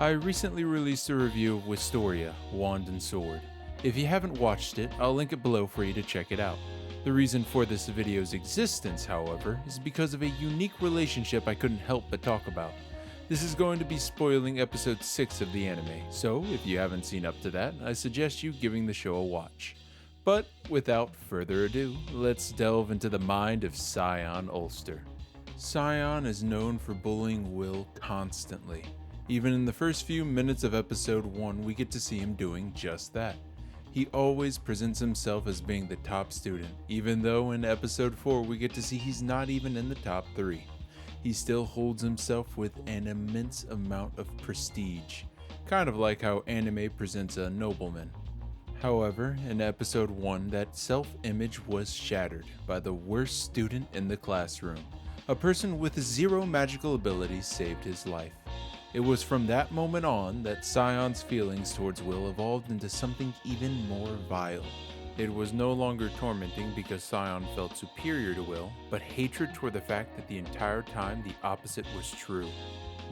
I recently released a review of Wistoria, Wand and Sword. If you haven't watched it, I'll link it below for you to check it out. The reason for this video's existence, however, is because of a unique relationship I couldn't help but talk about. This is going to be spoiling episode 6 of the anime, so if you haven't seen up to that, I suggest you giving the show a watch. But without further ado, let's delve into the mind of Sion Ulster. Sion is known for bullying Will constantly. Even in the first few minutes of episode 1, we get to see him doing just that. He always presents himself as being the top student, even though in episode 4 we get to see he's not even in the top 3. He still holds himself with an immense amount of prestige, kind of like how anime presents a nobleman. However, in episode 1, that self-image was shattered by the worst student in the classroom. A person with zero magical abilities saved his life. It was from that moment on that Sion's feelings towards Will evolved into something even more vile. It was no longer tormenting because Sion felt superior to Will, but hatred toward the fact that the entire time the opposite was true.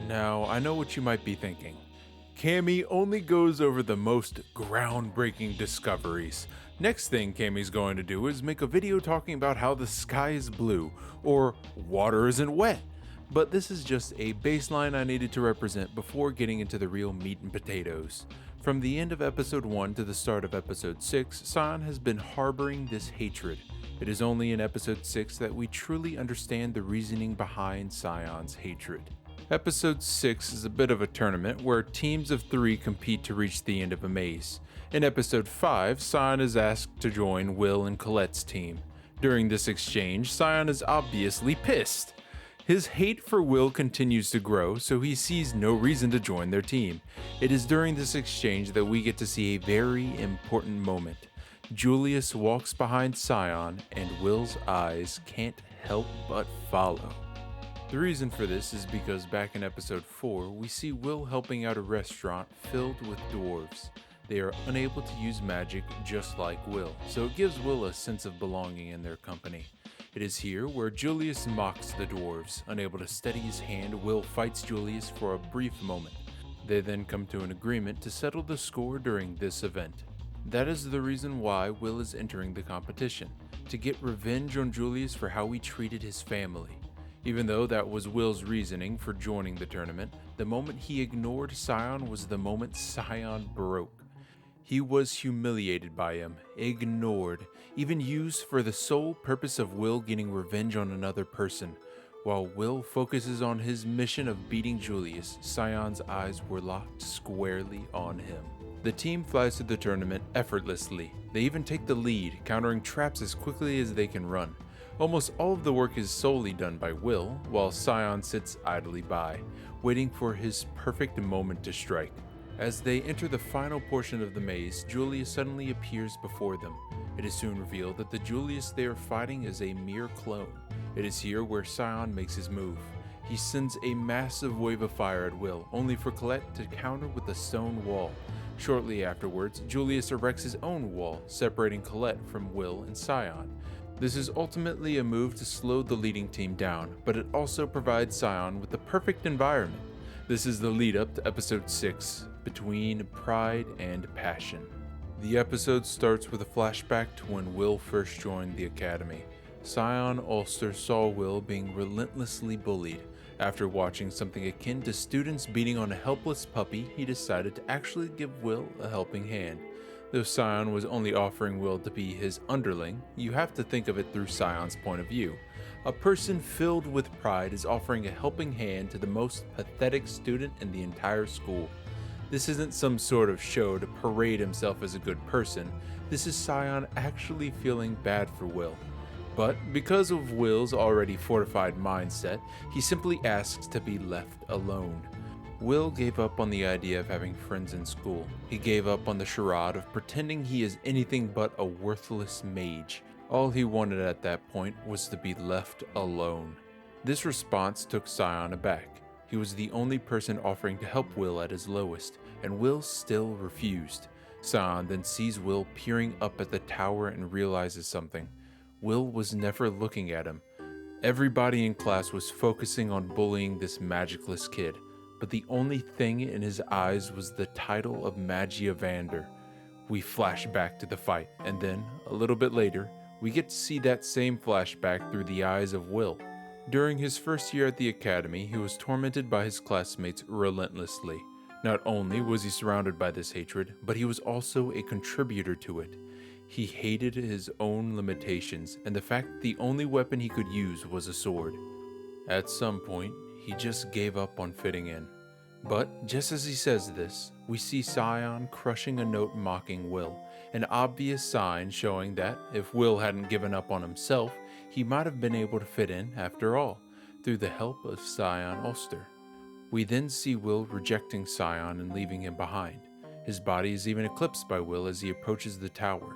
Now, I know what you might be thinking. Cammy only goes over the most groundbreaking discoveries. Next thing Cammy's going to do is make a video talking about how the sky is blue, or water isn't wet. But this is just a baseline I needed to represent before getting into the real meat and potatoes. From the end of episode 1 to the start of episode 6, Sion has been harboring this hatred. It is only in episode 6 that we truly understand the reasoning behind Sion's hatred. Episode 6 is a bit of a tournament where teams of 3 compete to reach the end of a maze. In episode 5, Sion is asked to join Will and Colette's team. During this exchange, Sion is obviously pissed. His hate for Will continues to grow, so he sees no reason to join their team. It is during this exchange that we get to see a very important moment. Julius walks behind Sion, and Will's eyes can't help but follow. The reason for this is because back in episode 4, we see Will helping out a restaurant filled with dwarves. They are unable to use magic just like Will, so it gives Will a sense of belonging in their company. It is here where Julius mocks the dwarves. Unable to steady his hand, Will fights Julius for a brief moment. They then come to an agreement to settle the score during this event. That is the reason why Will is entering the competition, to get revenge on Julius for how he treated his family. Even though that was Will's reasoning for joining the tournament, the moment he ignored Sion was the moment Sion broke. He was humiliated by him, ignored, even used for the sole purpose of Will getting revenge on another person. While Will focuses on his mission of beating Julius, Sion's eyes were locked squarely on him. The team flies to the tournament effortlessly. They even take the lead, countering traps as quickly as they can run. Almost all of the work is solely done by Will, while Sion sits idly by, waiting for his perfect moment to strike. As they enter the final portion of the maze, Julius suddenly appears before them. It is soon revealed that the Julius they are fighting is a mere clone. It is here where Sion makes his move. He sends a massive wave of fire at Will, only for Colette to counter with a stone wall. Shortly afterwards, Julius erects his own wall, separating Colette from Will and Sion. This is ultimately a move to slow the leading team down, but it also provides Sion with the perfect environment. This is the lead up to episode 6, Between Pride and Passion. The episode starts with a flashback to when Will first joined the academy. Sion Ulster saw Will being relentlessly bullied. After watching something akin to students beating on a helpless puppy, he decided to actually give Will a helping hand. Though Sion was only offering Will to be his underling, you have to think of it through Sion's point of view. A person filled with pride is offering a helping hand to the most pathetic student in the entire school. This isn't some sort of show to parade himself as a good person. This is Sion actually feeling bad for Will. But because of Will's already fortified mindset, he simply asks to be left alone. Will gave up on the idea of having friends in school. He gave up on the charade of pretending he is anything but a worthless mage. All he wanted at that point was to be left alone. This response took Sion aback. He was the only person offering to help Will at his lowest, and Will still refused. Sion then sees Will peering up at the tower and realizes something. Will was never looking at him. Everybody in class was focusing on bullying this magicless kid. but the only thing in his eyes was the title of Magiavander. We flash back to the fight, and then, a little bit later, we get to see that same flashback through the eyes of Will. During his first year at the academy, he was tormented by his classmates relentlessly. Not only was he surrounded by this hatred, but he was also a contributor to it. He hated his own limitations and the fact that the only weapon he could use was a sword. At some point, he just gave up on fitting in. But just as he says this, we see Sion crushing a note mocking Will, an obvious sign showing that if Will hadn't given up on himself, he might have been able to fit in after all, through the help of Sion Ulster. We then see Will rejecting Sion and leaving him behind. His body is even eclipsed by Will as he approaches the tower.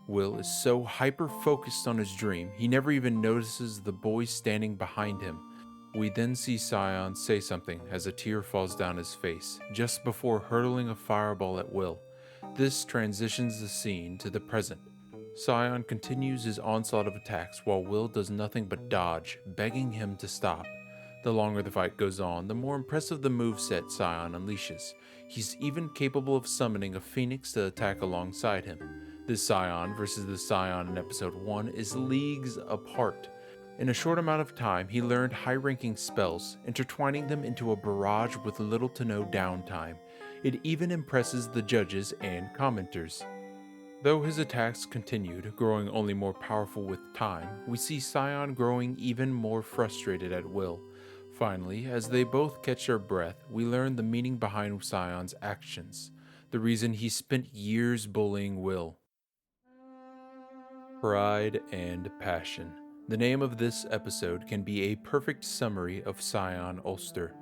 Will is so hyper-focused on his dream, he never even notices the boy standing behind him. We then see Sion say something as a tear falls down his face, just before hurtling a fireball at Will. This transitions the scene to the present. Sion continues his onslaught of attacks while Will does nothing but dodge, begging him to stop. The longer the fight goes on, the more impressive the moveset Sion unleashes. He's even capable of summoning a phoenix to attack alongside him. This Sion versus the Sion in episode 1 is leagues apart. In a short amount of time, he learned high-ranking spells, intertwining them into a barrage with little to no downtime. It even impresses the judges and commenters. Though his attacks continued, growing only more powerful with time, we see Sion growing even more frustrated at Will. Finally, as they both catch their breath, we learn the meaning behind Sion's actions, the reason he spent years bullying Will. Pride and Passion. The name of this episode can be a perfect summary of Sion Ulster.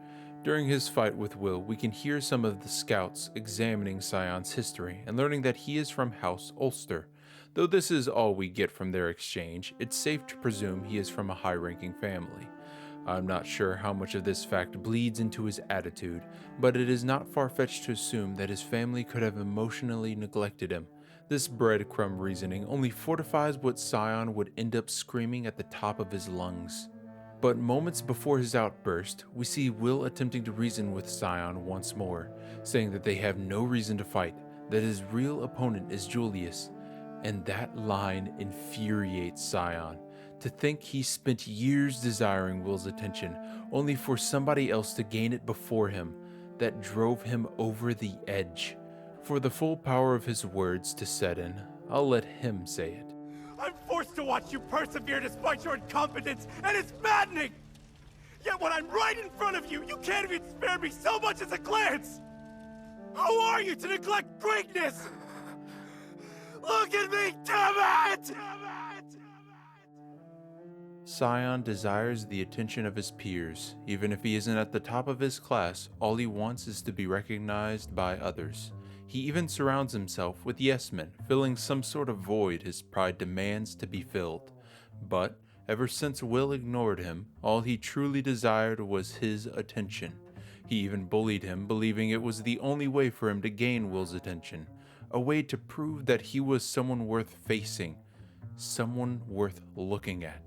During his fight with Will, we can hear some of the scouts examining Sion's history and learning that he is from House Ulster. Though this is all we get from their exchange, it's safe to presume he is from a high-ranking family. I'm not sure how much of this fact bleeds into his attitude, but it is not far-fetched to assume that his family could have emotionally neglected him. This breadcrumb reasoning only fortifies what Sion would end up screaming at the top of his lungs. But moments before his outburst, we see Will attempting to reason with Sion once more, saying that they have no reason to fight, that his real opponent is Julius. And that line infuriates Sion. To think he spent years desiring Will's attention, only for somebody else to gain it before him, that drove him over the edge. For the full power of his words to set in, I'll let him say it. I'm forced to watch you persevere despite your incompetence, and it's maddening! Yet when I'm right in front of you, you can't even spare me so much as a glance! Who are you to neglect greatness? Look at me, damn it! Sion desires the attention of his peers. Even if he isn't at the top of his class, all he wants is to be recognized by others. He even surrounds himself with yes-men, filling some sort of void his pride demands to be filled. But, ever since Will ignored him, all he truly desired was his attention. He even bullied him, believing it was the only way for him to gain Will's attention. A way to prove that he was someone worth facing, someone worth looking at.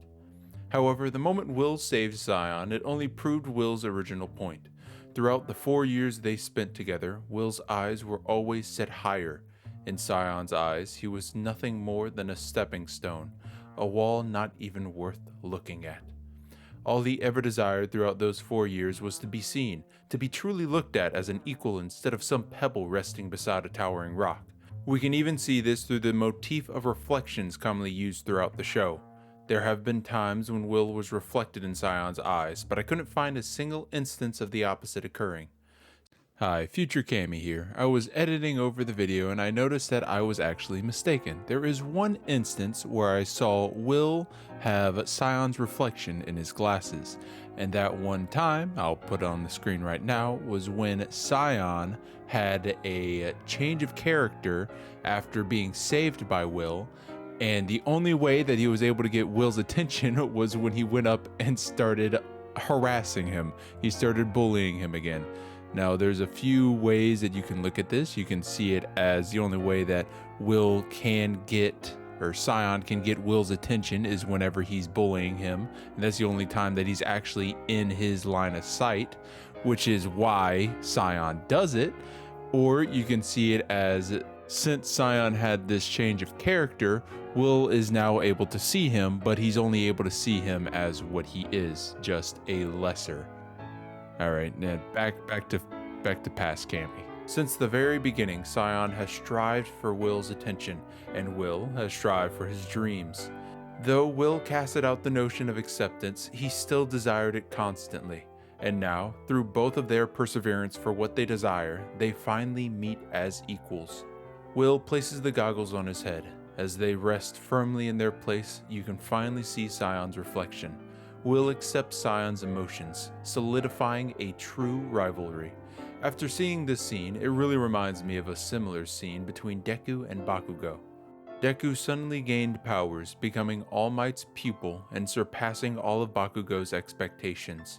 However, the moment Will saved Sion, it only proved Will's original point. Throughout the 4 years they spent together, Will's eyes were always set higher. In Sion's eyes, he was nothing more than a stepping stone, a wall not even worth looking at. All he ever desired throughout those 4 years was to be seen, to be truly looked at as an equal instead of some pebble resting beside a towering rock. We can even see this through the motif of reflections commonly used throughout the show. There have been times when Will was reflected in Sion's eyes, but I couldn't find a single instance of the opposite occurring. Hi, Future Cammy here. I was editing over the video and I noticed that I was actually mistaken. There is one instance where I saw Will have Sion's reflection in his glasses, and that one time, I'll put it on the screen right now, was when Sion had a change of character after being saved by Will. And the only way that he was able to get Will's attention was when he went up and started harassing him. He started bullying him again. Now, there's a few ways that you can look at this. You can see it as the only way that Will can get, or Sion can get Will's attention is whenever he's bullying him. And that's the only time that he's actually in his line of sight. which is why Sion does it, or you can see it as since Sion had this change of character, Will is now able to see him, but he's only able to see him as what he is, just a lesser. All right, now back to past Cammy. Since the very beginning, Sion has strived for Will's attention, and Will has strived for his dreams. Though Will casted out the notion of acceptance, he still desired it constantly. And now, through both of their perseverance for what they desire, they finally meet as equals. Will places the goggles on his head. As they rest firmly in their place, you can finally see Sion's reflection. Will accepts Sion's emotions, solidifying a true rivalry. After seeing this scene, it really reminds me of a similar scene between Deku and Bakugo. Deku suddenly gained powers, becoming All Might's pupil and surpassing all of Bakugo's expectations.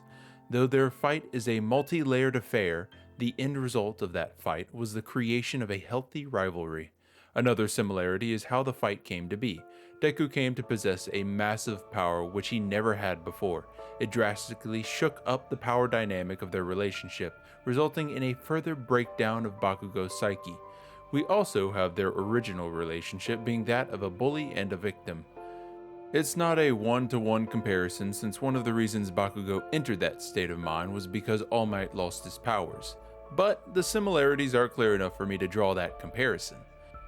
Though their fight is a multi-layered affair, the end result of that fight was the creation of a healthy rivalry. Another similarity is how the fight came to be. Deku came to possess a massive power which he never had before. It drastically shook up the power dynamic of their relationship, resulting in a further breakdown of Bakugo's psyche. We also have their original relationship being that of a bully and a victim. It's not a one-to-one comparison, since one of the reasons Bakugo entered that state of mind was because All Might lost his powers. But the similarities are clear enough for me to draw that comparison.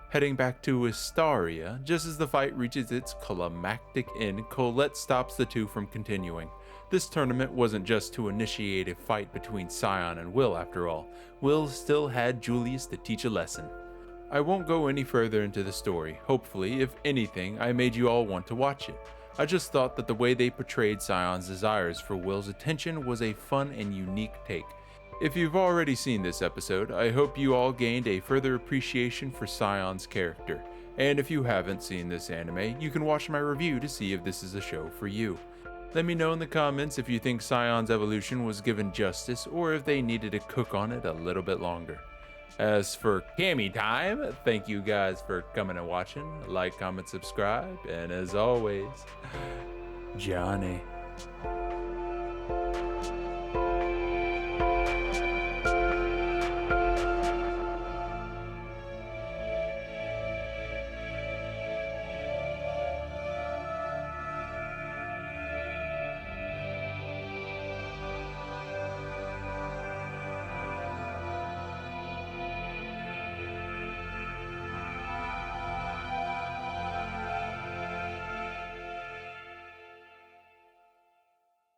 Heading back to Wistoria, just as the fight reaches its climactic end, Colette stops the two from continuing. This tournament wasn't just to initiate a fight between Sion and Will after all. Will still had Julius to teach a lesson. I won't go any further into the story. Hopefully, if anything, I made you all want to watch it. I just thought that the way they portrayed Sion's desires for Will's attention was a fun and unique take. If you've already seen this episode, I hope you all gained a further appreciation for Sion's character. And if you haven't seen this anime, you can watch my review to see if this is a show for you. Let me know in the comments if you think Sion's evolution was given justice or if they needed to cook on it a little bit longer. As for Cammy time, thank you guys for coming and watching. Like, comment, subscribe, and as always, Johnny.